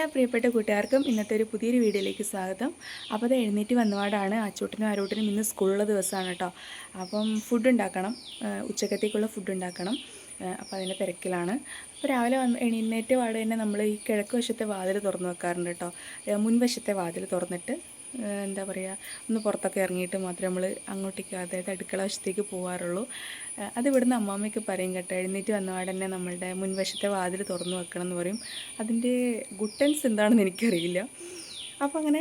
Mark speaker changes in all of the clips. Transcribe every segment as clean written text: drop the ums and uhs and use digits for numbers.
Speaker 1: പ്രിയപ്പെട്ട കൂട്ടുകാർക്കും ഇന്നത്തെ ഒരു പുതിയൊരു വീഡിയോയിലേക്ക് സ്വാഗതം. അപ്പോൾ അത് എഴുന്നേറ്റ് വന്നപാടാണ് അച്ചൂട്ടനും ആരൂട്ടനും ഇന്ന് സ്കൂളിലുള്ള ദിവസമാണ് കേട്ടോ. അപ്പം ഫുഡ് ഉണ്ടാക്കണം, ഉച്ചക്കത്തേക്കുള്ള ഫുഡ് ഉണ്ടാക്കണം. അപ്പോൾ അതിൻ്റെ തിരക്കിലാണ്. അപ്പോൾ രാവിലെ എഴുന്നേറ്റ് പാടെ തന്നെ നമ്മൾ ഈ കിഴക്ക് വശത്തെ വാതിൽ തുറന്ന് വെക്കാറുണ്ട് കേട്ടോ. മുൻവശത്തെ വാതിൽ തുറന്നിട്ട് എന്താ പറയുക, ഒന്ന് പുറത്തൊക്കെ ഇറങ്ങിയിട്ട് മാത്രമേ നമ്മൾ അങ്ങോട്ടേക്ക്, അതായത് അടുക്കള വശത്തേക്ക് പോകാറുള്ളൂ. അത് ഇവിടുന്ന് അമ്മാമ്മയൊക്കെ പറയും കേട്ടോ. എഴുന്നേറ്റ് വന്നപാടെ തന്നെ നമ്മളുടെ മുൻവശത്തെ വാതിൽ തുറന്ന് വെക്കണം എന്ന് പറയും. അതിൻ്റെ ഗുട്ടൻസ് എന്താണെന്ന് എനിക്കറിയില്ല. അപ്പോൾ അങ്ങനെ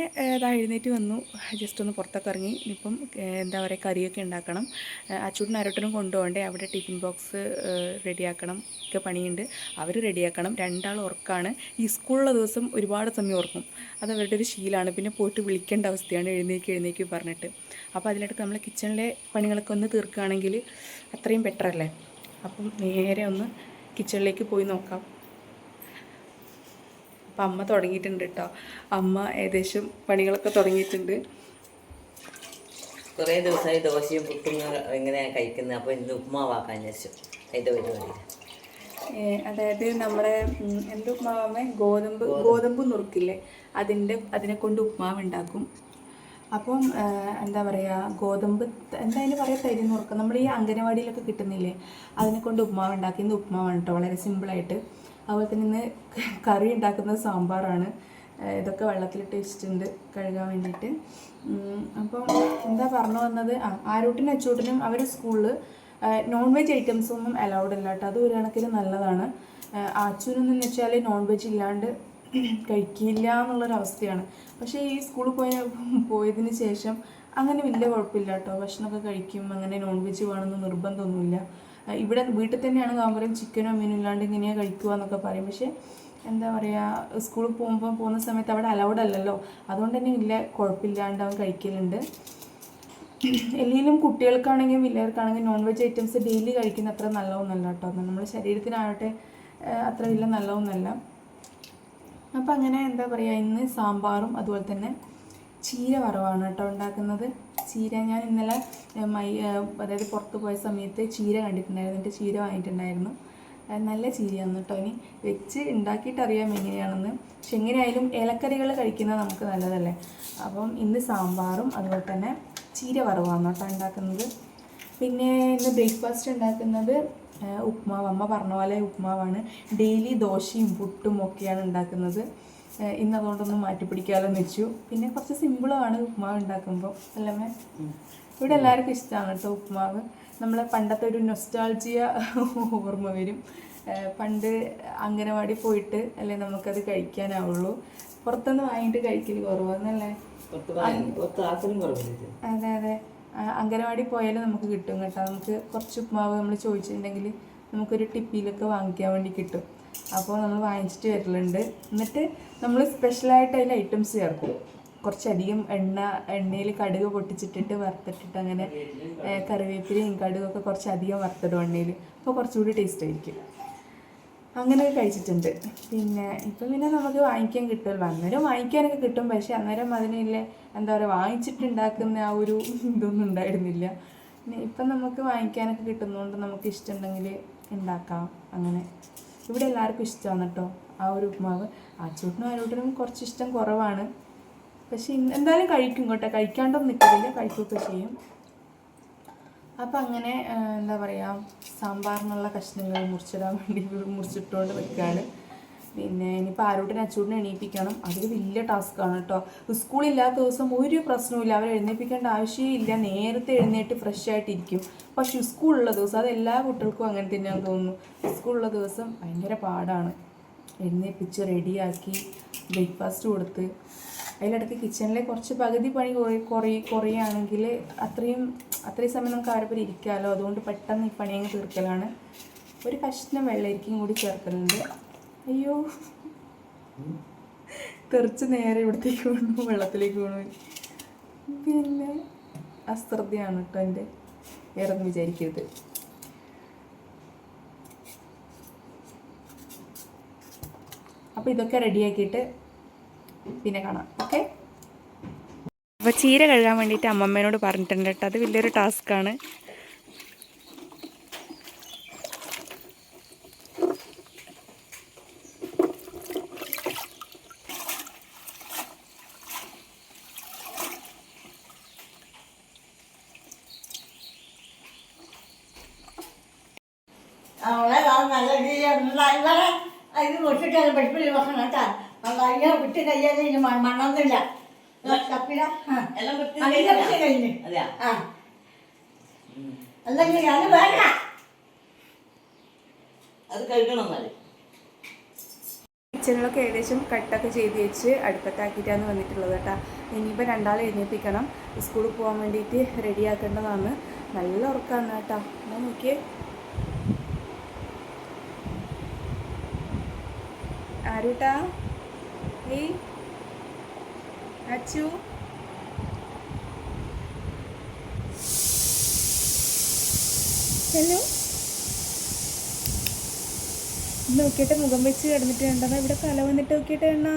Speaker 1: എഴുന്നേറ്റ് വന്നു, ജസ്റ്റ് ഒന്ന് പുറത്തൊക്കെ ഇറങ്ങി. ഇനിയിപ്പം എന്താ പറയുക, കറിയൊക്കെ ഉണ്ടാക്കണം. അച്ചൂട്ടനും അരൂട്ടനും കൊണ്ടുപോകണ്ടേ, അവിടെ ടിഫിൻ ബോക്സ് റെഡിയാക്കണം ഒക്കെ പണിയുണ്ട്. അവർ റെഡിയാക്കണം. രണ്ടാൾ ഉറക്കമാണ്. ഈ സ്കൂളിലുള്ള ദിവസം ഒരുപാട് സമയം ഉറക്കും. അത് അവരുടെ ഒരു ശീലമാണ്. പിന്നെ പോയിട്ട് വിളിക്കേണ്ട അവസ്ഥയാണ്, എഴുന്നേക്ക് പറഞ്ഞിട്ട്. അപ്പോൾ അതിലിടയ്ക്ക് നമ്മൾ കിച്ചണിലെ പണികളൊക്കെ ഒന്ന് തീർക്കുകയാണെങ്കിൽ അത്രയും ബെറ്റർ അല്ലേ. അപ്പം നേരെ ഒന്ന് കിച്ചണിലേക്ക് പോയി നോക്കാം. അപ്പം അമ്മ തുടങ്ങിയിട്ടുണ്ട് കേട്ടോ. അമ്മ ഏകദേശം പണികളൊക്കെ തുടങ്ങിയിട്ടുണ്ട്.
Speaker 2: കുറേ ദിവസമായി ദോശയും പുട്ടും ഇങ്ങനെ കഴിക്കുന്നത്. അപ്പോൾ ഇന്ന് ഉപ്മാവാക്കാൻ ശേഷം അതിൻ്റെ പരിപാടി.
Speaker 1: അതായത് നമ്മുടെ എന്ത് ഉപ്മാവേ, ഗോതമ്പ് നുറുക്കില്ലേ, അതിനെ കൊണ്ട് ഉപ്മാവ് ഉണ്ടാക്കും. അപ്പം എന്താ പറയുക, ഗോതമ്പ് എന്താ അതിന് പറയുക, തരി നുറുക്കം, നമ്മൾ ഈ അംഗനവാടിയിലൊക്കെ കിട്ടുന്നില്ലേ, അതിനെ കൊണ്ട് ഉപ്മാവ് ഉണ്ടാക്കി. ഇന്ന് ഉപ്മാവാണ് കേട്ടോ, വളരെ സിമ്പിളായിട്ട്. അതുപോലെ തന്നെ ഇന്ന് കറി ഉണ്ടാക്കുന്നത് സാമ്പാറാണ്. ഇതൊക്കെ വെള്ളത്തിലിട്ട് വെച്ചിട്ടുണ്ട് കഴുകാൻ വേണ്ടിയിട്ട്. അപ്പം എന്താ പറഞ്ഞു വന്നത്, ആരൂട്ടിനും അച്ചൂട്ടിനും അവർ സ്കൂളിൽ നോൺ വെജ് ഐറ്റംസ് ഒന്നും അലൗഡ് അല്ല കേട്ടോ. അത് ഒരു കണക്കിന് നല്ലതാണ്. അച്ചൂനെന്ന് വെച്ചാൽ നോൺ വെജ് ഇല്ലാണ്ട് കഴിക്കില്ല എന്നുള്ളൊരവസ്ഥയാണ്. പക്ഷേ ഈ സ്കൂളിൽ പോയതിന് ശേഷം അങ്ങനെ വലിയ കുഴപ്പമില്ല കേട്ടോ. ഭക്ഷണമൊക്കെ കഴിക്കും. അങ്ങനെ നോൺ വെജ് വേണമെന്ന് നിർബന്ധമൊന്നുമില്ല. ഇവിടെ വീട്ടിൽ തന്നെയാണ് കാമ്പരം ചിക്കനോ മീനോ ഇല്ലാണ്ട് ഇങ്ങനെയാണ് കഴിക്കുക എന്നൊക്കെ പറയും. പക്ഷേ എന്താ പറയുക, സ്കൂളിൽ പോകുന്ന സമയത്ത് അവിടെ അലൗഡ് അല്ലല്ലോ. അതുകൊണ്ട് തന്നെ വലിയ കുഴപ്പമില്ലാണ്ട് അവൻ കഴിക്കലുണ്ട്. എല്ലെങ്കിലും കുട്ടികൾക്കാണെങ്കിലും വലിയവർക്കാണെങ്കിലും നോൺ വെജ് ഐറ്റംസ് ഡെയിലി കഴിക്കുന്ന അത്ര നല്ലതൊന്നുമല്ല കേട്ടോ. നമ്മുടെ ശരീരത്തിനാവട്ടെ അത്ര വലിയ നല്ലതൊന്നുമല്ല. അപ്പം അങ്ങനെ എന്താ പറയുക, ഇന്ന് സാമ്പാറും അതുപോലെ തന്നെ ചീര വറവാണ് കേട്ടോ ഉണ്ടാക്കുന്നത്. ചീര ഞാൻ ഇന്നലെ അതായത് പുറത്ത് പോയ സമയത്ത് ചീര കണ്ടിട്ടുണ്ടായിരുന്നു. എന്നിട്ട് ചീര വാങ്ങിയിട്ടുണ്ടായിരുന്നു. നല്ല ചീരയാണ് കേട്ടോ. ഇനി വെച്ച് ഉണ്ടാക്കിയിട്ട് അറിയാം എങ്ങനെയാണെന്ന്. പക്ഷെ എങ്ങനെയായാലും ഇലക്കറികൾ കഴിക്കുന്നത് നമുക്ക് നല്ലതല്ലേ. അപ്പം ഇന്ന് സാമ്പാറും അതുപോലെ തന്നെ ചീര വറവാണ് കേട്ടോ ഉണ്ടാക്കുന്നത്. പിന്നെ ഇന്ന് ബ്രേക്ക്ഫാസ്റ്റ് ഉണ്ടാക്കുന്നത് ഉപ്മാവ്. അമ്മ പറഞ്ഞ പോലെ ഉപ്മാവാണ്. ഡെയിലി ദോശയും പുട്ടും ഒക്കെയാണ് ഉണ്ടാക്കുന്നത്. ഇന്ന് അതുകൊണ്ടൊന്നും മാറ്റിപ്പിടിക്കാമല്ലോ എന്ന് വെച്ചു. പിന്നെ കുറച്ച് സിമ്പിളുമാണ് ഉപ്മാവ് ഉണ്ടാക്കുമ്പോൾ, അല്ലേ? ഇവിടെ എല്ലാവർക്കും ഇഷ്ടമാണ് കേട്ടോ ഉപ്മാവ്. നമ്മളെ പണ്ടത്തെ ഒരു നൊസ്റ്റാൾജിയ ഓർമ്മ വരും. പണ്ട് അംഗനവാടി പോയിട്ട് അല്ലേ നമുക്കത് കഴിക്കാനാവുള്ളൂ. പുറത്തുനിന്ന് വാങ്ങിയിട്ട് കഴിക്കൽ കുറവാന്നല്ലേ. അതെ അതെ, അംഗനവാടി പോയാലും നമുക്ക് കിട്ടും കേട്ടോ. നമുക്ക് കുറച്ച് ഉപ്മാവ് നമ്മൾ ചോദിച്ചിട്ടുണ്ടെങ്കിൽ നമുക്കൊരു ടിപ്പിയിലൊക്കെ വാങ്ങിക്കാൻ വേണ്ടി കിട്ടും. അപ്പോൾ നമ്മൾ വാങ്ങിച്ചിട്ട് വരലുണ്ട്. എന്നിട്ട് നമ്മൾ സ്പെഷ്യലായിട്ട് അതിൽ ഐറ്റംസ് ചേർക്കും. കുറച്ചധികം എണ്ണയിൽ കടുക് പൊട്ടിച്ചിട്ടിട്ട് വറുത്തിട്ടിട്ട് അങ്ങനെ കറിവേപ്പിലയും കടുകൊക്കെ കുറച്ചധികം വറുത്തിടും എണ്ണയിൽ. അപ്പോൾ കുറച്ചുകൂടി ടേസ്റ്റ് ആയിരിക്കും. അങ്ങനെയൊക്കെ കഴിച്ചിട്ടുണ്ട്. പിന്നെ ഇപ്പം പിന്നെ നമുക്ക് വാങ്ങിക്കാൻ കിട്ടുമല്ലോ. അന്നേരം വാങ്ങിക്കാനൊക്കെ കിട്ടും. പക്ഷേ അന്നേരം അതിനില്ലേ എന്താ പറയുക, വാങ്ങിച്ചിട്ടുണ്ടാക്കുന്ന ആ ഒരു ഇതൊന്നും ഉണ്ടായിരുന്നില്ല. പിന്നെ ഇപ്പം നമുക്ക് വാങ്ങിക്കാനൊക്കെ കിട്ടുന്നതുകൊണ്ട് നമുക്ക് ഇഷ്ടമുണ്ടെങ്കിൽ ഉണ്ടാക്കാം. അങ്ങനെ ഇവിടെ എല്ലാവർക്കും ഇഷ്ടമാണ് കേട്ടോ ആ ഒരു ഉപ്മാവ്. അച്ചൂട്ടിനും ആരൂട്ടിനും കുറച്ച് ഇഷ്ടം കുറവാണ്. പക്ഷെ എന്തായാലും കഴിക്കും കേട്ടോ. കഴിക്കാണ്ടൊന്നും നിൽക്കില്ല, കഴിക്കുകയൊക്കെ ചെയ്യും. അപ്പം അങ്ങനെ എന്താ പറയുക, സാമ്പാറിനുള്ള കഷ്ണങ്ങൾ മുറിച്ചിടാൻ വേണ്ടി മുറിച്ചിട്ടുകൊണ്ട് വെക്കുകയാണ്. പിന്നെ ഇനിയിപ്പോൾ ആരൂട്ടിനെ അച്ചൂട്ടിനെ എണീപ്പിക്കണം. അതൊരു വലിയ ടാസ്ക്കാണ് കേട്ടോ. സ്കൂളില്ലാത്ത ദിവസം ഒരു പ്രശ്നവുമില്ല, അവരെ എഴുന്നേൽപ്പിക്കേണ്ട ആവശ്യമില്ല. നേരത്തെ എഴുന്നേറ്റ് ഫ്രഷ് ആയിട്ടിരിക്കും. പക്ഷേ സ്കൂളുള്ള ദിവസം, അത് എല്ലാ കുട്ടികൾക്കും അങ്ങനെ തന്നെയാണെന്ന് തോന്നുന്നു. സ്കൂളുള്ള ദിവസം ഭയങ്കര പാടാണ്. എഴുന്നേൽപ്പിച്ച് റെഡിയാക്കി ബ്രേക്ക്ഫാസ്റ്റ് കൊടുത്ത് അതിലിടയ്ക്ക് കിച്ചണിലെ കുറച്ച് പകുതി പണി കുറയുകയാണെങ്കിൽ അത്രയും സമയം നമുക്ക് അവരെ ഇരിക്കാമല്ലോ. അതുകൊണ്ട് പെട്ടെന്ന് ഈ പണി അങ്ങ് തീർക്കലാണ്. ഒരു കഷ്ണം വെള്ളരിക്കയും കൂടി ചേർക്കലുണ്ട്. അയ്യോ, തെറിച്ച് നേരെ ഇവിടത്തേക്ക് വീണു, വെള്ളത്തിലേക്ക് വീണു. പിന്നെ അശ്രദ്ധയാണ് കേട്ടോ എൻ്റെ, വേറൊന്നും വിചാരിക്കരുത്. അപ്പോൾ ഇതൊക്കെ റെഡിയാക്കിയിട്ട് പിന്നെ കാണാം. ഓക്കെ. അപ്പോൾ ചീര കഴുകാൻ വേണ്ടിയിട്ട് അമ്മമ്മേനോട് പറഞ്ഞിട്ടുണ്ട് കേട്ടോ. അത് വലിയൊരു ടാസ്ക്കാണ്.
Speaker 3: ഇവിടെ ഇത് വെച്ചിട്ട് അത് പഠിപ്പിൽ വെക്കണം കേട്ടാ അയ്യോ വിട്ട് കഴിയാതെ മണ്ണൊന്നുമില്ല കപ്പില
Speaker 2: എല്ലാം വൃത്തി
Speaker 3: അങ്ങനെ കഴിഞ്ഞു
Speaker 2: അതെയാ
Speaker 3: ആ അല്ലെങ്കിൽ അത് വേണ്ട
Speaker 2: അത് കഴുകണം എന്നാല്
Speaker 1: കിച്ചണിലൊക്കെ ഏകദേശം കട്ടൊക്കെ ചെയ്ത് വെച്ച് അടുപ്പത്താക്കിയിട്ടാണ് വന്നിട്ടുള്ളത് കേട്ടോ. ഇനിയിപ്പോൾ രണ്ടാളെ എഴുന്നേൽപ്പിക്കണം, സ്കൂളിൽ പോകാൻ വേണ്ടിയിട്ട് റെഡിയാക്കേണ്ടതാണ്. നല്ല ഉറക്കമാണ് കേട്ടോ. എന്നാൽ നോക്കിയേ, ആരൂട്ടാ ഏയ് അച്ചു ഹലോ നോക്കിയിട്ട് മുഖം വെച്ച് കിടന്നിട്ട് കണ്ടെന്നാ ഇവിടെ കല വന്നിട്ട് നോക്കിയിട്ട് എണ്ണ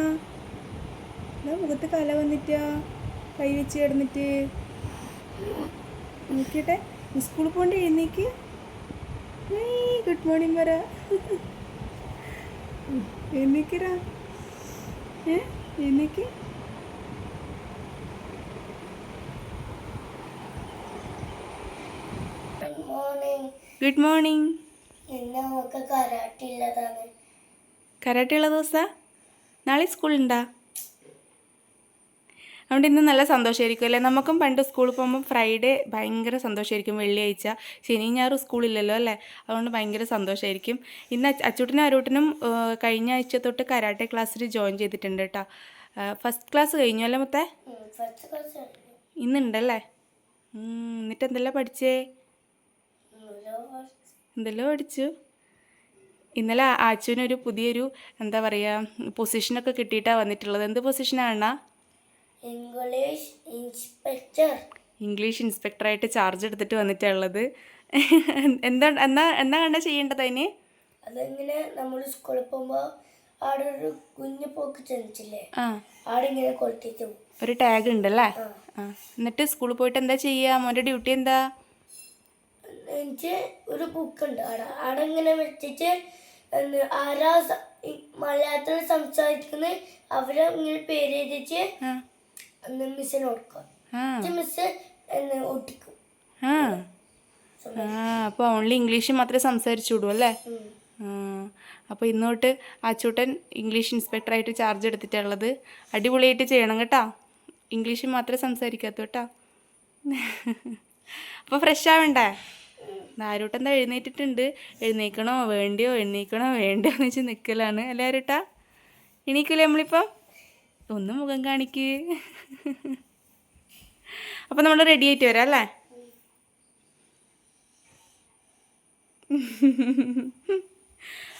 Speaker 1: എന്നാ മുഖത്ത് കല വന്നിട്ടാ കൈ വെച്ച് കിടന്നിട്ട് നോക്കിയിട്ടെ. സ്കൂളിൽ പോകണ്ട എഴുന്നേക്ക്. ഗുഡ് മോർണിംഗ് പറ. എഴുന്നേക്കരാ എഴുന്നേക്ക്. Good morning. കരാട്ടെ ഉള്ള ദിവസമാണ് നാളെ സ്കൂളുണ്ടാ? അതുകൊണ്ട് ഇന്ന് നല്ല സന്തോഷമായിരിക്കും അല്ലേ? നമുക്കും പണ്ട് സ്കൂളിൽ പോകുമ്പോൾ ഫ്രൈഡേ ഭയങ്കര സന്തോഷമായിരിക്കും. വെള്ളിയാഴ്ച ശനി ഞായറും സ്കൂളില്ലല്ലോ അല്ലേ? അതുകൊണ്ട് ഭയങ്കര സന്തോഷമായിരിക്കും. ഇന്ന് അച്ചൂട്ടനും അരൂട്ടനും കഴിഞ്ഞ ആഴ്ച തൊട്ട് കരാട്ടെ ക്ലാസ്സിൽ ജോയിൻ ചെയ്തിട്ടുണ്ട് കേട്ടോ. ഫസ്റ്റ് ക്ലാസ് കഴിഞ്ഞു അല്ലേ മൊത്തേ? ഇന്നുണ്ടല്ലേ? എന്നിട്ട് എന്തെല്ലാം പഠിച്ചേ? എന്തെല്ലോ പഠിച്ചു. ഇന്നലെ ആച്ചുവിനൊരു പുതിയൊരു എന്താ പറയുക പൊസിഷനൊക്കെ കിട്ടിയിട്ടാണ് വന്നിട്ടുള്ളത്. എന്ത് പൊസിഷനാണ്? ഇംഗ്ലീഷ് ഇൻസ്പെക്ടറായിട്ട് ചാർജ് എടുത്തിട്ട് വന്നിട്ടുള്ളത്. എന്താ കണ്ട ചെയ്യേണ്ടത് അതിന്?
Speaker 4: അതെങ്ങനെ നമ്മൾ സ്കൂളിൽ പോകുമ്പോൾ അവിടെ ഒരു കുഞ്ഞു പോക്ക് ചെന്നിട്ടില്ലേ, അവിടെ ഇങ്ങനെ കൊളുത്തിട്ട്
Speaker 1: ഒരു ടാഗ് ഉണ്ടല്ലേ? എന്നിട്ട് സ്കൂളിൽ പോയിട്ട് എന്താ ചെയ്യുക? മോൻ്റെ ഡ്യൂട്ടി എന്താ?
Speaker 4: എനിക്ക് ഒരു ബുക്കുണ്ട് അവിടെ ഇങ്ങനെ വെച്ചിട്ട് ആരാ മലയാളത്തിൽ സംസാരിക്കുന്നത് അവരെ ഇങ്ങനെ പേര് എഴുതിച്ച് മിസ്സിന് കൊടുക്കുക. മിസ് ഒട്ടിക്കും.
Speaker 1: അപ്പോൾ ഓൺലി ഇംഗ്ലീഷ് മാത്രമേ സംസാരിച്ചു വിടൂ അല്ലേ? അപ്പോൾ ഇന്നോട്ട് ആച്ചൂട്ടൻ ഇംഗ്ലീഷ് ഇൻസ്പെക്ടറായിട്ട് ചാർജ് എടുത്തിട്ടുള്ളത്. അടിപൊളിയായിട്ട് ചെയ്യണം കേട്ടോ. ഇംഗ്ലീഷ് മാത്രമേ സംസാരിക്കാത്തു കേട്ടോ. അപ്പോൾ ഫ്രഷ് ആവണ്ടേ? ആരൂട്ട എന്താ എഴുന്നേറ്റിട്ടുണ്ട്. എഴുന്നേക്കണോ വേണ്ടിയോ എഴുന്നേക്കണോ വേണ്ടിയോ എന്ന് വെച്ച് നിൽക്കലാണ് അല്ലേ ആരൂട്ടാ? എണീക്കില്ലേ നമ്മളിപ്പം? ഒന്ന് മുഖം കാണിക്ക്. അപ്പം നമ്മൾ റെഡി ആയിട്ട് വരാം അല്ലേ?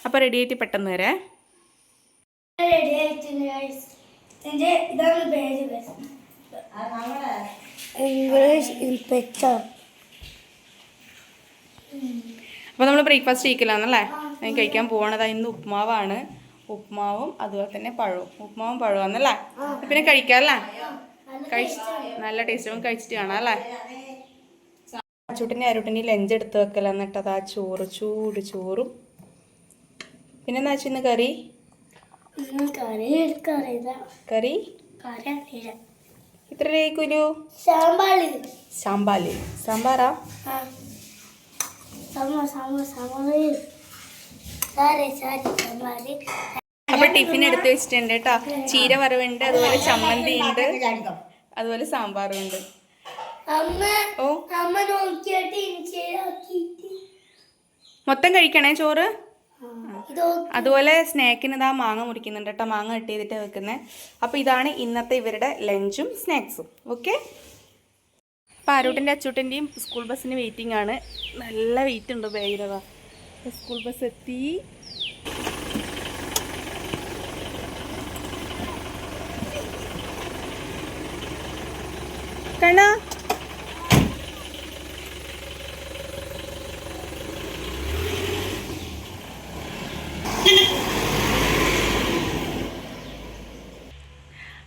Speaker 1: അപ്പം റെഡി ആയിട്ട് പെട്ടെന്ന് വരാം.
Speaker 4: English inspector.
Speaker 1: അപ്പോൾ നമ്മൾ ബ്രേക്ക്ഫാസ്റ്റ് കഴിക്കലാന്നല്ലേ? ഞാൻ കഴിക്കാൻ പോകണതാ. ഇന്ന് ഉപ്മാവാണ്. ഉപ്മാവും അതുപോലെ തന്നെ പഴവും. ഉപ്മാവും പഴവുമാണല്ലേ? പിന്നെ കഴിക്കാമല്ലേ? നല്ല ടേസ്റ്റ് കഴിച്ചിട്ട് കാണാം അല്ലേ? അച്ചൂട്ടൻ്റെ അരൂട്ടൻ്റെ ലഞ്ച് എടുത്ത് വെക്കലാന്ന് കേട്ടത്. ആ ചോറ് ചൂട് ചോറും പിന്നെ എന്താ ഇന്ന് കറി? കറി എത്ര രൂപയ്ക്കുലു? സാമ്പാറാ? അപ്പൊ ടിഫിൻ എടുത്ത് വെച്ചിട്ടുണ്ട് കേട്ടോ. ചീര വറവുണ്ട്, അതുപോലെ ചമ്മന്തി ഉണ്ട്, അതുപോലെ സാമ്പാറും ഉണ്ട്. ഓ മൊത്തം കഴിക്കണേ ചോറ്. അതുപോലെ സ്നാക്കിന് ഇതാ മാങ്ങ മുറിക്കുന്നുണ്ട് കേട്ടോ. മാങ്ങ കട്ട് ചെയ്തിട്ട് വെക്കുന്നത്. അപ്പോൾ ഇതാണ് ഇന്നത്തെ ഇവരുടെ ലഞ്ചും സ്നാക്സും. ഓക്കെ. അപ്പോൾ ആരൂട്ടൻ്റെ അച്ചൂട്ടൻ്റെയും സ്കൂൾ ബസ്സിന് വെയിറ്റിംഗ് ആണ്. നല്ല വെയിറ്റ് ഉണ്ട് ഭൈരവ. സ്കൂൾ ബസ് എത്തി. കണ്ണ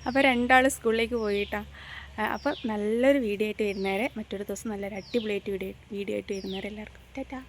Speaker 1: അപ്പോൾ രണ്ടാൾ സ്കൂളിലേക്ക് പോയിട്ടാ. അപ്പോൾ നല്ലൊരു വീഡിയോ ആയിട്ട് വരുന്നവരെ, മറ്റൊരു ദിവസം നല്ലൊരു അടിപൊളിയായിട്ട് വീഡിയോ ആയിട്ട് വരുന്നവരെ എല്ലാവർക്കും ടാറ്റാ.